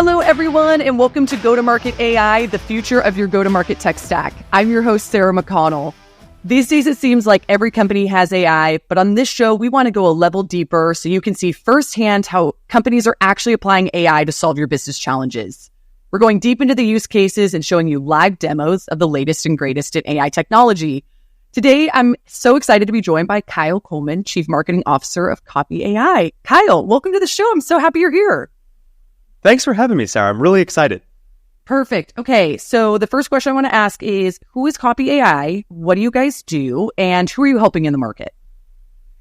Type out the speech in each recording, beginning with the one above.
Hello, everyone, and welcome to Go-to-Market AI, the future of your go-to-market tech stack. I'm your host, Sarah McConnell. These days, it seems like every company has AI, but on this show, we want to go a level deeper so you can see firsthand how companies are actually applying AI to solve your business challenges. We're going deep into the use cases and showing you live demos of the latest and greatest in AI technology. Today, I'm so excited to be joined by Kyle Coleman, Chief Marketing Officer of Copy.ai. Kyle, welcome to the show. I'm so happy you're here. Thanks for having me, Sarah. I'm really excited. Perfect. Okay, so the first question I want to ask is, who is Copy.ai? What do you guys do? And who are you helping in the market?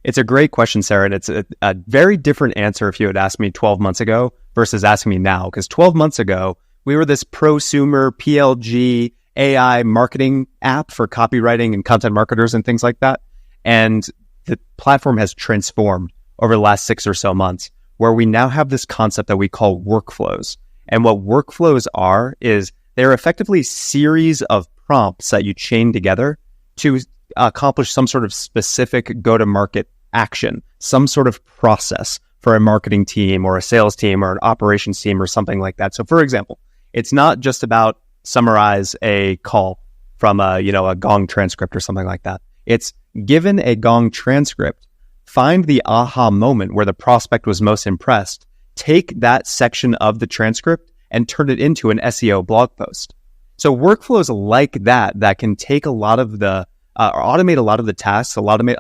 It's a great question, Sarah, and it's a very different answer if you had asked me 12 months ago versus asking me now. Because 12 months ago, we were this prosumer PLG AI marketing app for copywriting and content marketers and things like that. And the platform has transformed over the last 6 or so months, where we now have this concept that we call workflows. And what workflows are is they're effectively series of prompts that you chain together to accomplish some sort of specific go-to-market action, some sort of process for a marketing team or a sales team or an operations team or something like that. So for example, it's not just about summarize a call from a Gong transcript or something like that. It's given a Gong transcript, find the aha moment where the prospect was most impressed, take that section of the transcript and turn it into an SEO blog post. So workflows like that can take a lot of the, automate a lot of the tasks, automate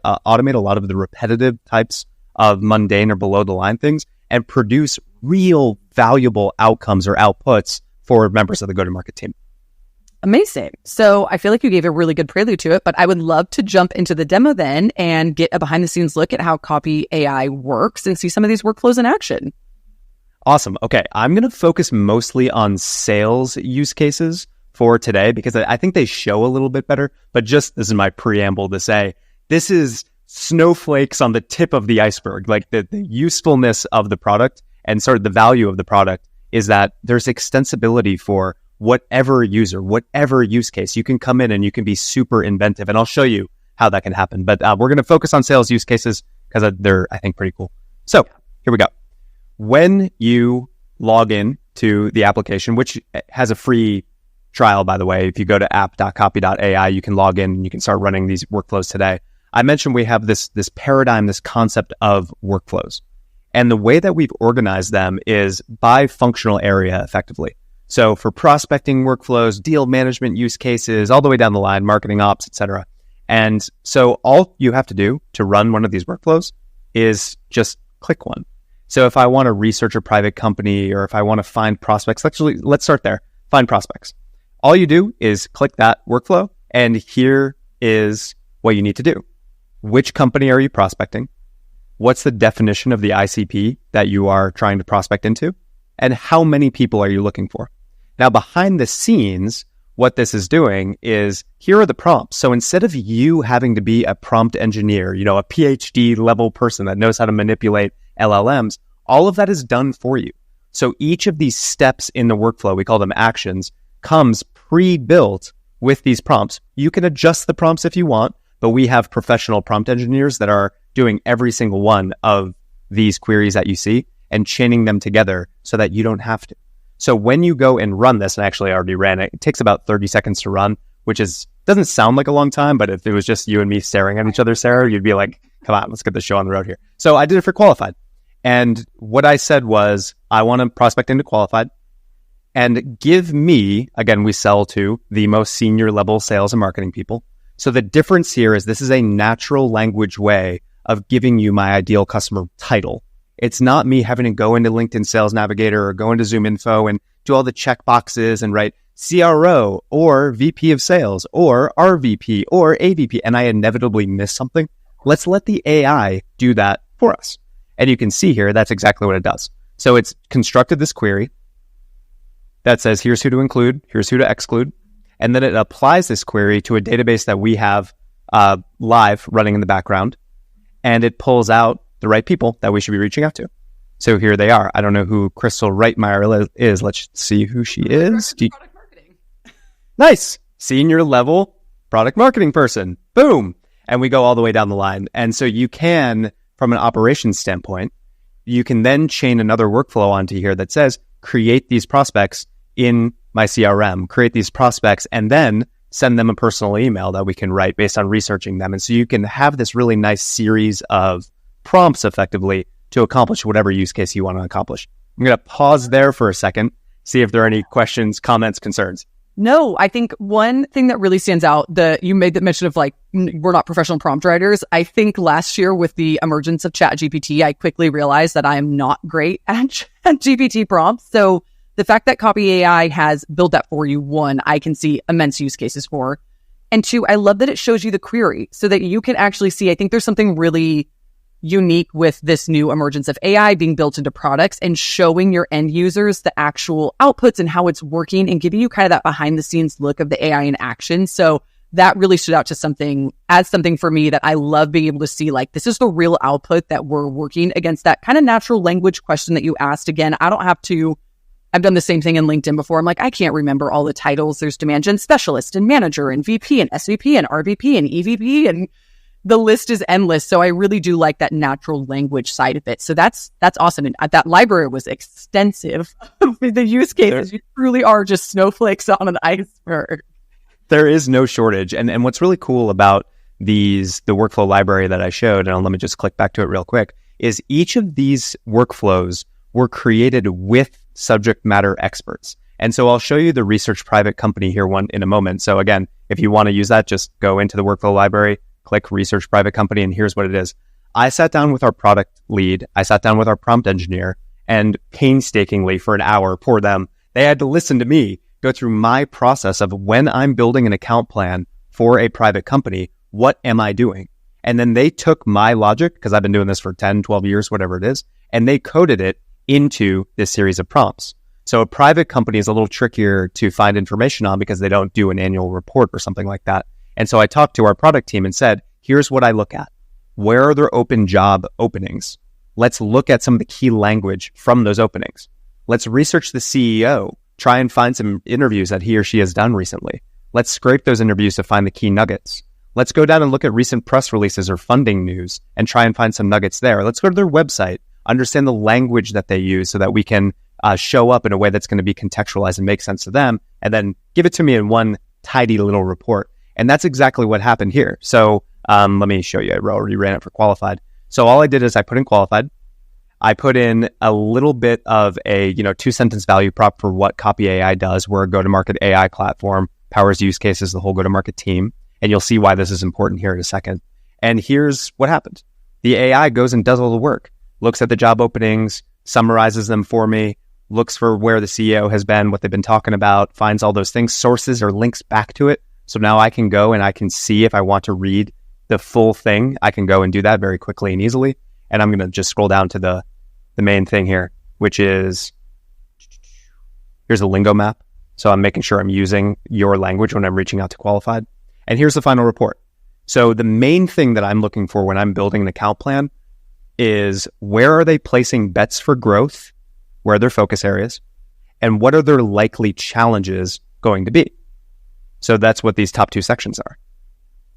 a lot of the repetitive types of mundane or below the line things and produce real valuable outcomes or outputs for members of the go-to-market team. Amazing. So I feel like you gave a really good prelude to it, but I would love to jump into the demo then and get a behind the scenes look at how Copy AI works and see some of these workflows in action. Awesome. Okay. I'm going to focus mostly on sales use cases for today because I think they show a little bit better, but just this is my preamble to say, this is snowflakes on the tip of the iceberg. Like the usefulness of the product and sort of the value of the product is that there's extensibility for whatever user, whatever use case. You can come in and you can be super inventive, and I'll show you how that can happen. But we're going to focus on sales use cases because they're, I think, pretty cool. So here we go. When you log in to the application, which has a free trial, by the way, if you go to app.copy.ai, you can log in and you can start running these workflows today. I mentioned we have this paradigm, this concept of workflows. And the way that we've organized them is by functional area effectively. So for prospecting workflows, deal management use cases, all the way down the line, marketing ops, etc. And so all you have to do to run one of these workflows is just click one. So if I want to research a private company or if I want to find prospects, let's start there. Find prospects. All you do is click that workflow, and here is what you need to do. Which company are you prospecting? What's the definition of the ICP that you are trying to prospect into? And how many people are you looking for? Now, behind the scenes, what this is doing is, here are the prompts. So instead of you having to be a prompt engineer, a PhD level person that knows how to manipulate LLMs, all of that is done for you. So each of these steps in the workflow, we call them actions, comes pre-built with these prompts. You can adjust the prompts if you want, but we have professional prompt engineers that are doing every single one of these queries that you see and chaining them together so that you don't have to. So when you go and run this, and actually I already ran it, it takes about 30 seconds to run, which doesn't sound like a long time, but if it was just you and me staring at each other, Sarah, you'd be like, come on, let's get the show on the road here. So I did it for qualified. And what I said was, I want to prospect into qualified and give me, again, we sell to the most senior level sales and marketing people. So the difference here is this is a natural language way of giving you my ideal customer title. It's not me having to go into LinkedIn Sales Navigator or go into Zoom Info and do all the check boxes and write CRO or VP of Sales or RVP or AVP, and I inevitably miss something. Let's let the AI do that for us. And you can see here, that's exactly what it does. So it's constructed this query that says, here's who to include, here's who to exclude. And then it applies this query to a database that we have live running in the background. And it pulls out the right people that we should be reaching out to. So here they are. I don't know who Crystal Reitmeyer is. Let's see who she is. Product marketing. Nice. Senior level product marketing person. Boom. And we go all the way down the line. And so you can, from an operations standpoint, you can then chain another workflow onto here that says, create these prospects in my CRM, create these prospects, and then send them a personal email that we can write based on researching them. And so you can have this really nice series of prompts effectively to accomplish whatever use case you want to accomplish. I'm going to pause there for a second, see if there are any questions, comments, concerns. No, I think one thing that really stands out, that you made the mention of like, we're not professional prompt writers. I think last year with the emergence of ChatGPT, I quickly realized that I am not great at GPT prompts. So the fact that Copy.ai has built that for you, one, I can see immense use cases for. And two, I love that it shows you the query so that you can actually see, I think there's something really unique with this new emergence of AI being built into products and showing your end users the actual outputs and how it's working and giving you kind of that behind the scenes look of the AI in action. So that really stood out to something for me that I love being able to see, like, this is the real output that we're working against that kind of natural language question that you asked. Again, I've done the same thing in LinkedIn before. I'm like, I can't remember all the titles. There's demand gen specialist and manager and VP and SVP and RVP and EVP, and the list is endless. So I really do like that natural language side of it. So that's awesome. And that library was extensive. The use cases, you truly are just snowflakes on an iceberg. There is no shortage. And what's really cool about the workflow library that I showed, and let me just click back to it real quick, is each of these workflows were created with subject matter experts. And so I'll show you the research private company here in a moment. So again, if you want to use that, just go into the workflow library, click research private company, and here's what it is. I sat down with our product lead. I sat down with our prompt engineer, and painstakingly for an hour, they had to listen to me go through my process of when I'm building an account plan for a private company, what am I doing? And then they took my logic, because I've been doing this for 10, 12 years, whatever it is, and they coded it into this series of prompts. So a private company is a little trickier to find information on because they don't do an annual report or something like that. And so I talked to our product team and said, here's what I look at. Where are there open job openings? Let's look at some of the key language from those openings. Let's research the CEO, try and find some interviews that he or she has done recently. Let's scrape those interviews to find the key nuggets. Let's go down and look at recent press releases or funding news and try and find some nuggets there. Let's go to their website, understand the language that they use so that we can show up in a way that's going to be contextualized and make sense to them, and then give it to me in one tidy little report. And that's exactly what happened here. So let me show you. I already ran it for qualified. So all I did is I put in qualified. I put in a little bit of a 2-sentence value prop for what Copy.ai does. We're a go-to-market AI platform, powers use cases, the whole go-to-market team. And you'll see why this is important here in a second. And here's what happened. The AI goes and does all the work, looks at the job openings, summarizes them for me, looks for where the CEO has been, what they've been talking about, finds all those things, sources or links back to it. So now I can go and I can see if I want to read the full thing. I can go and do that very quickly and easily. And I'm going to just scroll down to the main thing here, which is, here's a lingo map. So I'm making sure I'm using your language when I'm reaching out to qualified. And here's the final report. So the main thing that I'm looking for when I'm building an account plan is, where are they placing bets for growth? Where are their focus areas? And what are their likely challenges going to be? So that's what these top two sections are.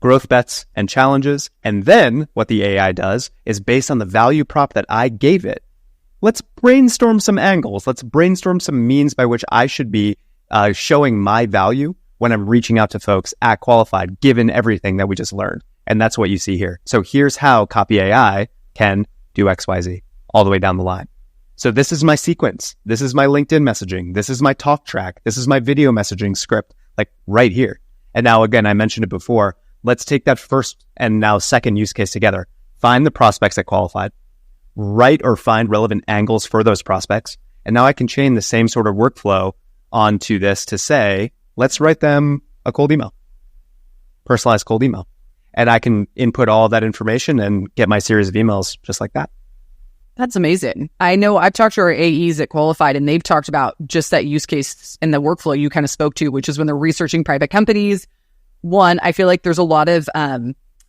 Growth bets and challenges. And then what the AI does is, based on the value prop that I gave it, let's brainstorm some angles. Let's brainstorm some means by which I should be showing my value when I'm reaching out to folks at qualified, given everything that we just learned. And that's what you see here. So here's how Copy.ai can do XYZ all the way down the line. So this is my sequence. This is my LinkedIn messaging. This is my talk track. This is my video messaging script, like right here. And now, again, I mentioned it before. Let's take that first and now second use case together. Find the prospects that qualified, write or find relevant angles for those prospects. And now I can chain the same sort of workflow onto this to say, let's write them a cold email, personalized cold email. And I can input all of that information and get my series of emails just like that. That's amazing. I know I've talked to our AEs at Qualified, and they've talked about just that use case and the workflow you kind of spoke to, which is when they're researching private companies. One, I feel like there's a lot of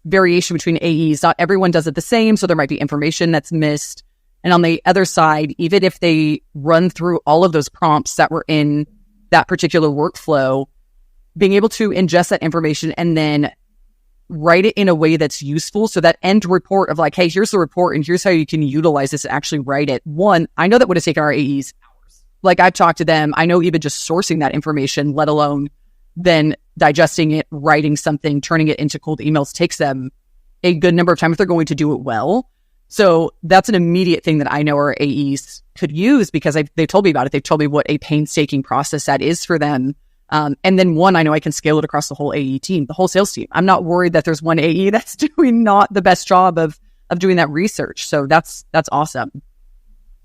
variation between AEs. Not everyone does it the same, so there might be information that's missed. And on the other side, even if they run through all of those prompts that were in that particular workflow, being able to ingest that information and then write it in a way that's useful. So that end report of like, hey, here's the report and here's how you can utilize this and actually write it. One, I know that would have taken our AEs hours. Like I've talked to them, I know even just sourcing that information, let alone then digesting it, writing something, turning it into cold emails takes them a good number of time if they're going to do it well. So that's an immediate thing that I know our AEs could use because they've told me about it. They've told me what a painstaking process that is for them. And then one, I know I can scale it across the whole AE team, the whole sales team. I'm not worried that there's one AE that's doing not the best job of doing that research. So that's awesome.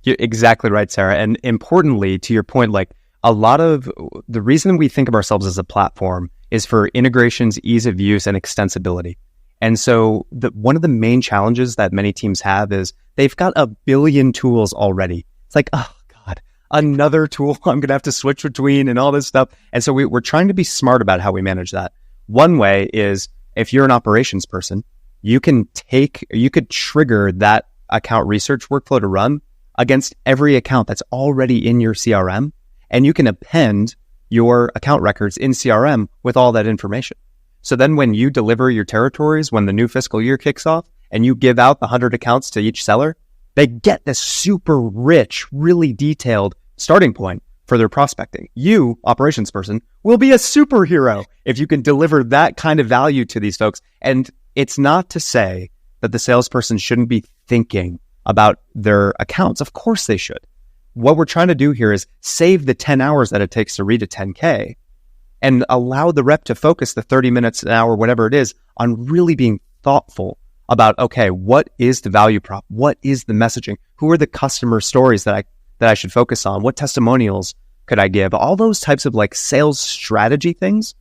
You're exactly right, Sarah. And importantly, to your point, like a lot of the reason we think of ourselves as a platform is for integrations, ease of use, and extensibility. And so one of the main challenges that many teams have is they've got a billion tools already. It's like, oh God, another tool I'm going to have to switch between and all this stuff. And so we're trying to be smart about how we manage that. One way is if you're an operations person, you could trigger that account research workflow to run against every account that's already in your CRM. And you can append your account records in CRM with all that information. So then when you deliver your territories, when the new fiscal year kicks off and you give out the 100 accounts to each seller, they get this super rich, really detailed starting point for their prospecting. You, operations person, will be a superhero if you can deliver that kind of value to these folks. And it's not to say that the salesperson shouldn't be thinking about their accounts. Of course they should. What we're trying to do here is save the 10 hours that it takes to read a 10K and allow the rep to focus the 30 minutes, an hour, whatever it is, on really being thoughtful about, okay, what is the value prop? What is the messaging? Who are the customer stories that I should focus on? What testimonials could I give? All those types of like sales strategy things.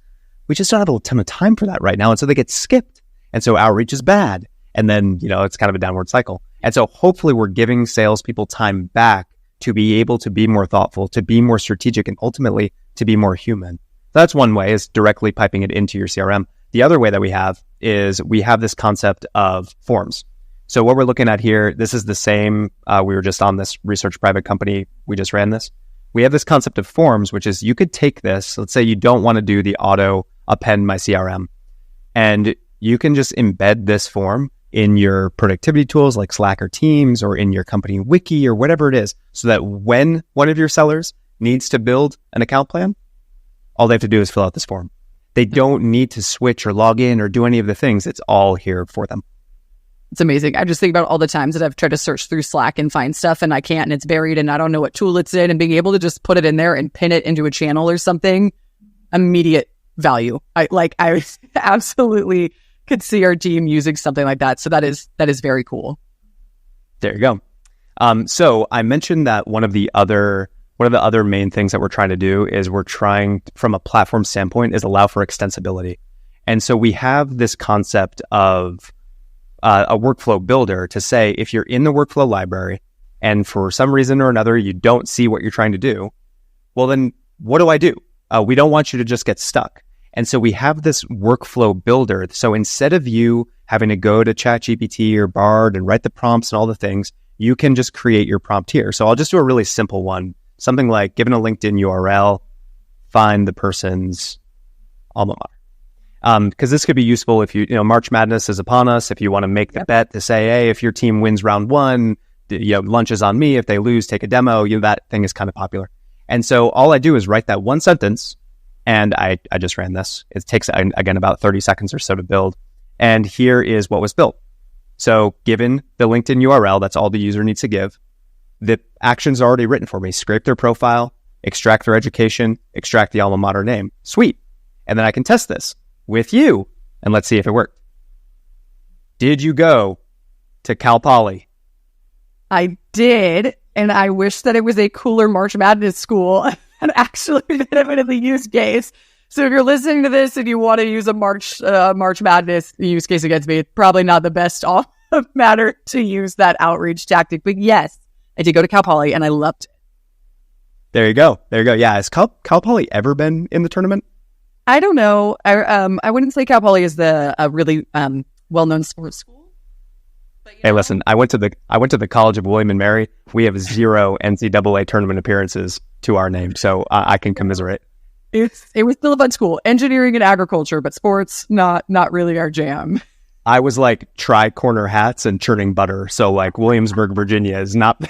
We just don't have a ton of time for that right now. And so they get skipped. And so outreach is bad. And then, it's kind of a downward cycle. And so hopefully we're giving salespeople time back to be able to be more thoughtful, to be more strategic, and ultimately to be more human. That's one way, is directly piping it into your CRM. The other way that we have is we have this concept of forms. So what we're looking at here, this is the same. We were just on this research private company. We just ran this. We have this concept of forms, which is you could take this. Let's say you don't want to do the auto append my CRM, and you can just embed this form in your productivity tools like Slack or Teams, or in your company wiki or whatever it is, so that when one of your sellers needs to build an account plan, all they have to do is fill out this form. They don't need to switch or log in or do any of the things. It's all here for them. It's amazing. I just think about all the times that I've tried to search through Slack and find stuff and I can't, and it's buried and I don't know what tool it's in, and being able to just put it in there and pin it into a channel or something, immediate value. I absolutely could see our team using something like that. So that is very cool. There you go. So I mentioned that one of the other main things that we're trying to do is we're trying, from a platform standpoint, is allow for extensibility. And so we have this concept of a workflow builder to say, if you're in the workflow library and for some reason or another you don't see what you're trying to do, well then what do? We don't want you to just get stuck. And so we have this workflow builder. So instead of you having to go to ChatGPT or Bard and write the prompts and all the things, you can just create your prompt here. So I'll just do a really simple one. Something like, given a LinkedIn URL, find the person's alma mater. Because this could be useful if March Madness is upon us. If you want to make the bet to say, hey, if your team wins round one, lunch is on me. If they lose, take a demo. That thing is kind of popular. And so all I do is write that one sentence, and I just ran this. It takes, again, about 30 seconds or so to build. And here is what was built. So given the LinkedIn URL, that's all the user needs to give. The actions are already written for me. Scrape their profile, extract their education, extract the alma mater name. Sweet. And then I can test this with you, and let's see if it worked. Did you go to Cal Poly? I did, and I wish that it was a cooler March Madness school and actually benefited the use case. So if you're listening to this and you want to use a March Madness use case against me, it's probably not the best matter to use that outreach tactic. But yes, I did go to Cal Poly, and I loved it. There you go. Yeah, has Cal Poly ever been in the tournament? I don't know. I wouldn't say Cal Poly is the really well-known sports school. But, hey, listen, I went to the College of William and Mary. We have 0 NCAA tournament appearances to our name, so I can commiserate. It was still a fun school, engineering and agriculture, but sports not really our jam. I was like tri-corner hats and churning butter, so like Williamsburg, Virginia is not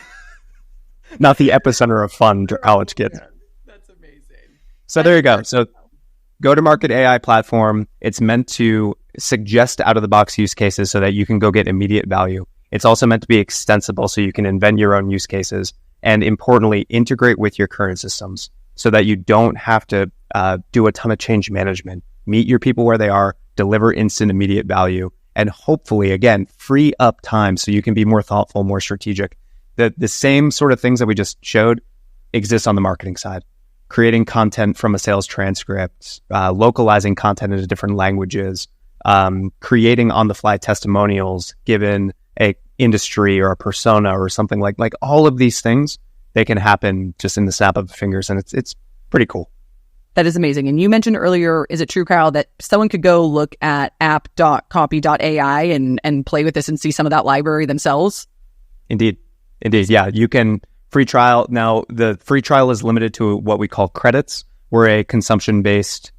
Not the epicenter of fun to college kids. That's amazing. So there you go. So go-to-market AI platform, it's meant to suggest out-of-the-box use cases so that you can go get immediate value. It's also meant to be extensible so you can invent your own use cases, and importantly, integrate with your current systems so that you don't have to do a ton of change management. Meet your people where they are, deliver instant, immediate value, and hopefully, again, free up time so you can be more thoughtful, more strategic. The same sort of things that we just showed exist on the marketing side. Creating content from a sales transcript, localizing content into different languages, creating on-the-fly testimonials given a industry or a persona or something like all of these things, they can happen just in the snap of fingers, and it's pretty cool. That is amazing. And you mentioned earlier, is it true, Kyle, that someone could go look at app.copy.ai and play with this and see some of that library themselves? Indeed. Yeah, you can free trial. Now, the free trial is limited to what we call credits. We're a consumption-based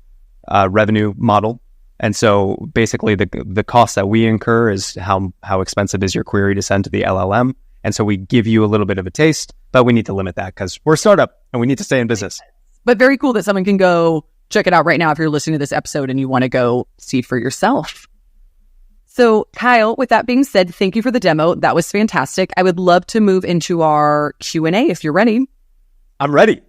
revenue model. And so basically the cost that we incur is how expensive is your query to send to the LLM. And so we give you a little bit of a taste, but we need to limit that because we're a startup and we need to stay in business. But very cool that someone can go check it out right now if you're listening to this episode and you want to go see for yourself. So Kyle, with that being said, thank you for the demo. That was fantastic. I would love to move into our Q&A if you're ready. I'm ready.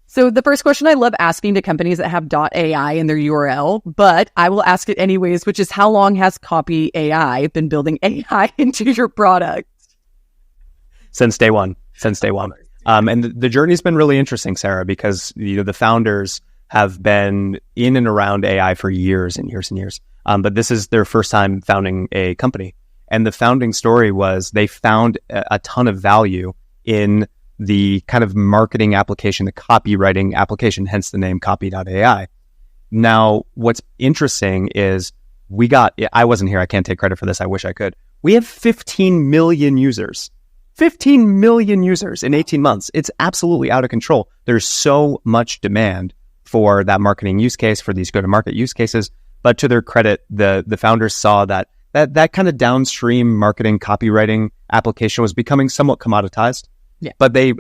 So the first question I love asking to companies that have .ai in their URL, but I will ask it anyways, which is how long has Copy.ai been building AI into your product? Since day one. And the journey's been really interesting, Sarah, because the founders have been in and around AI for years and years and years. But this is their first time founding a company. And the founding story was they found a ton of value in the kind of marketing application, the copywriting application, hence the name Copy.ai. Now, what's interesting is I wasn't here, I can't take credit for this, I wish I could. We have 15 million users. 15 million users in 18 months. It's absolutely out of control. There's so much demand for that marketing use case, for these go-to-market use cases. But to their credit, the founders saw that kind of downstream marketing copywriting application was becoming somewhat commoditized. Yeah. But they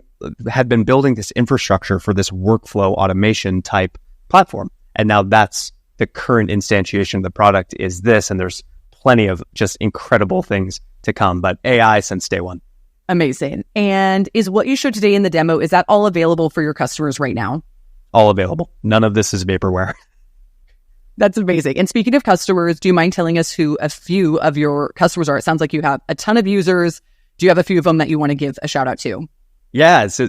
had been building this infrastructure for this workflow automation type platform. And now that's the current instantiation of the product is this. And there's plenty of just incredible things to come. But AI since day one. Amazing. And is what you showed today in the demo, is that all available for your customers right now? All available. None of this is vaporware. That's amazing. And speaking of customers, do you mind telling us who a few of your customers are? It sounds like you have a ton of users. Do you have a few of them that you want to give a shout out to? Yeah. So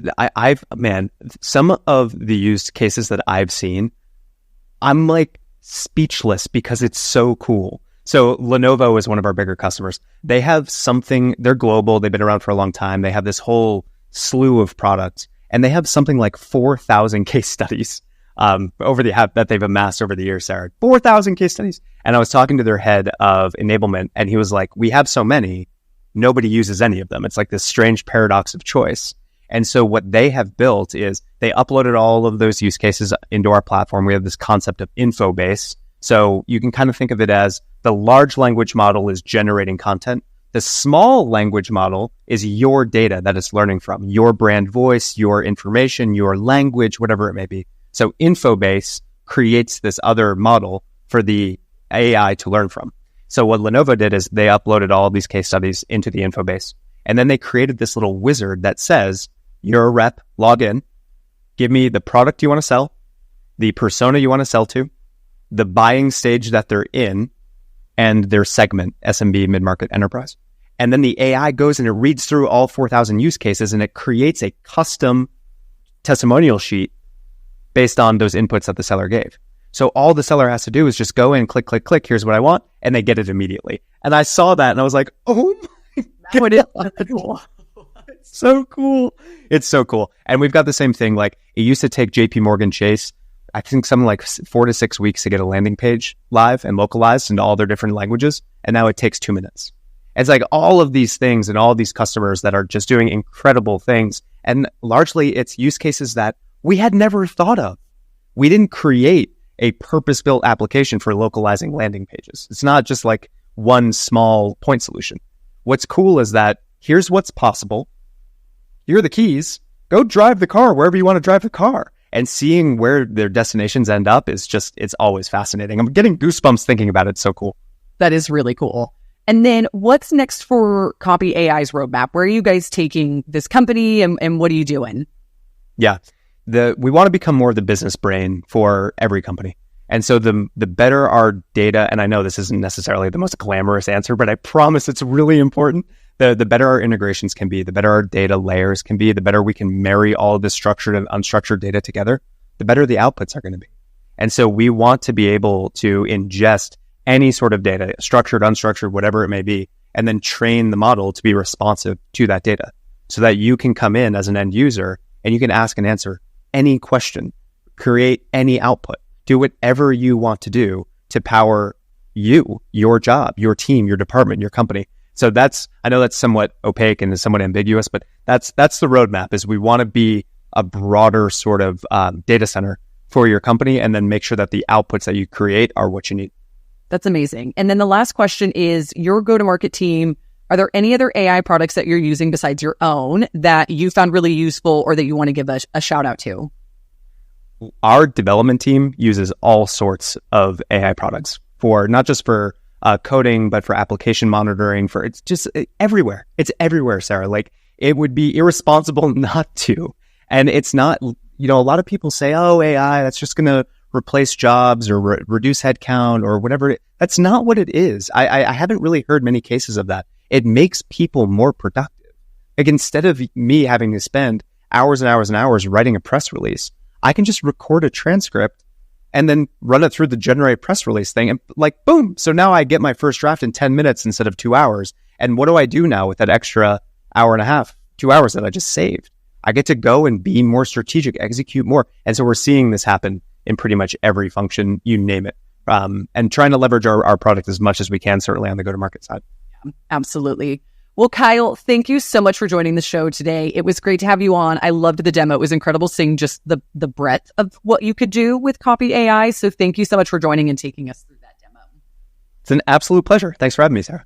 some of the use cases that I've seen, I'm like speechless because it's so cool. So Lenovo is one of our bigger customers. They have something, they're global. They've been around for a long time. They have this whole slew of products and they have something like 4,000 case studies that they've amassed over the years, Sarah. 4,000 case studies. And I was talking to their head of enablement and he was like, we have so many, nobody uses any of them. It's like this strange paradox of choice. And so what they have built is they uploaded all of those use cases into our platform. We have this concept of info base. So you can kind of think of it as the large language model is generating content. The small language model is your data that it's learning from, your brand voice, your information, your language, whatever it may be. So Infobase creates this other model for the AI to learn from. So what Lenovo did is they uploaded all of these case studies into the Infobase. And then they created this little wizard that says, you're a rep, log in, give me the product you want to sell, the persona you want to sell to, the buying stage that they're in, and their segment, SMB, mid-market, enterprise. And then the AI goes and it reads through all 4,000 use cases and it creates a custom testimonial sheet based on those inputs that the seller gave. So all the seller has to do is just go in, click, click, click, here's what I want, and they get it immediately. And I saw that and I was like, oh my God. It's so cool. It's so cool. And we've got the same thing. Like it used to take JP Morgan Chase, I think something like 4 to 6 weeks to get a landing page live and localized into all their different languages. And now it takes 2 minutes. It's like all of these things and all of these customers that are just doing incredible things. And largely it's use cases that we had never thought of. We didn't create a purpose-built application for localizing landing pages. It's not just like one small point solution. What's cool is that here's what's possible. Here are the keys. go drive the car wherever you want to drive the car. And seeing where their destinations end up is just, it's always fascinating. I'm getting goosebumps thinking about it. It's so cool. That is really cool. And then what's next for Copy AI's roadmap? Where are you guys taking this company and what are you doing? Yeah, we want to become more of the business brain for every company. And so the better our data, and I know this isn't necessarily the most glamorous answer, but I promise it's really important. The better our integrations can be, the better our data layers can be, the better we can marry all of this structured and unstructured data together, the better the outputs are going to be. And so we want to be able to ingest any sort of data, structured, unstructured, whatever it may be, and then train the model to be responsive to that data so that you can come in as an end user and you can ask and answer any question, create any output, do whatever you want to do to power you, your job, your team, your department, your company. So I know that's somewhat opaque and is somewhat ambiguous, but that's the roadmap. Is we want to be a broader sort of data center for your company, and then make sure that the outputs that you create are what you need. That's amazing. And then the last question is, your go-to-market team, are there any other AI products that you're using besides your own that you found really useful or that you want to give a shout out to? Our development team uses all sorts of AI products for not just for coding, but for application monitoring, it's just everywhere. It's everywhere, Sarah. Like, it would be irresponsible not to. And it's not, a lot of people say, oh, AI, that's just going to replace jobs or reduce headcount or whatever. That's not what it is. I haven't really heard many cases of that. It makes people more productive. Like, instead of me having to spend hours and hours and hours writing a press release, I can just record a transcript and then run it through the generate press release thing and like, boom. So now I get my first draft in 10 minutes instead of 2 hours. And what do I do now with that extra hour and a half, 2 hours that I just saved? I get to go and be more strategic, execute more. And so we're seeing this happen in pretty much every function, you name it. And trying to leverage our product as much as we can, certainly on the go-to-market side. Yeah, absolutely. Well, Kyle, thank you so much for joining the show today. It was great to have you on. I loved the demo. It was incredible seeing just the breadth of what you could do with Copy AI. So thank you so much for joining and taking us through that demo. It's an absolute pleasure. Thanks for having me, Sarah.